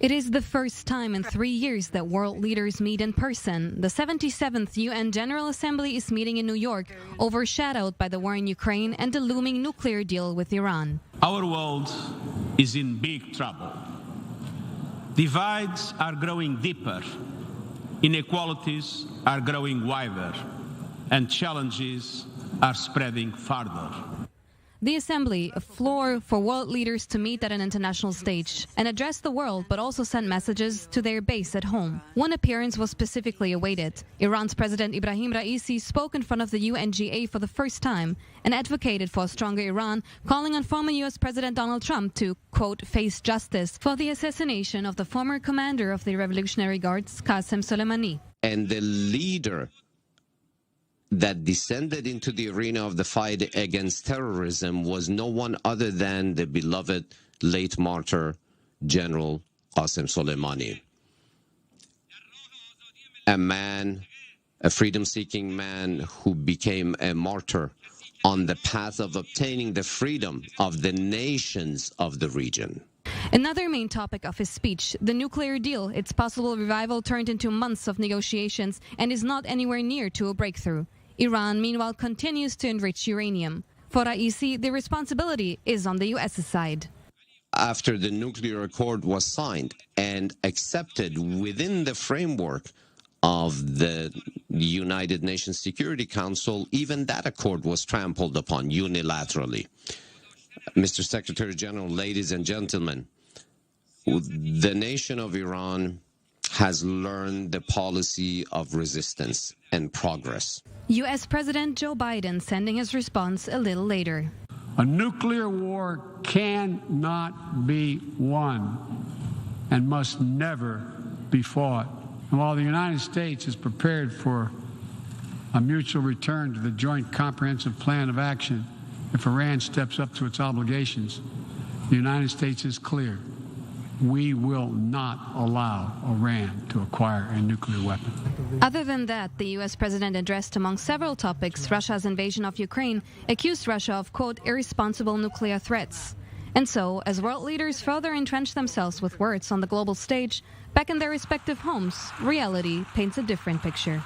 It is the first time in 3 years that world leaders meet in person. The 77th UN General Assembly is meeting in New York, overshadowed by the war in Ukraine and the looming nuclear deal with Iran. Our world is in big trouble. Divides are growing deeper, inequalities are growing wider, and challenges are spreading farther. The Assembly, a floor for world leaders to meet at an international stage and address the world, but also send messages to their base at home. One appearance was specifically awaited. Iran's President Ibrahim Raisi spoke in front of the UNGA for the first time and advocated for a stronger Iran, calling on former U.S. President Donald Trump to, quote, face justice for the assassination of the former commander of the Revolutionary Guards, Qasem Soleimani. And the leader that descended into the arena of the fight against terrorism was no one other than the beloved late martyr General Qasem Soleimani. A man, a freedom-seeking man who became a martyr on the path of obtaining the freedom of the nations of the region. Another main topic of his speech, the nuclear deal. Its possible revival turned into months of negotiations and is not anywhere near to a breakthrough. Iran, meanwhile, continues to enrich uranium. For Raisi, the responsibility is on the U.S.'s side. After the nuclear accord was signed and accepted within the framework of the United Nations Security Council, even that accord was trampled upon unilaterally. Mr. Secretary General, ladies and gentlemen, the nation of Iran has learned the policy of resistance and progress. U.S. President Joe Biden sending his response a little later. A nuclear war cannot be won and must never be fought. And while the United States is prepared for a mutual return to the Joint Comprehensive Plan of Action if Iran steps up to its obligations, the United States is clear. We will not allow Iran to acquire a nuclear weapon. Other than that, the U.S. president addressed, among several topics, Russia's invasion of Ukraine, accused Russia of, quote, irresponsible nuclear threats. And so, as world leaders further entrench themselves with words on the global stage, back in their respective homes, reality paints a different picture.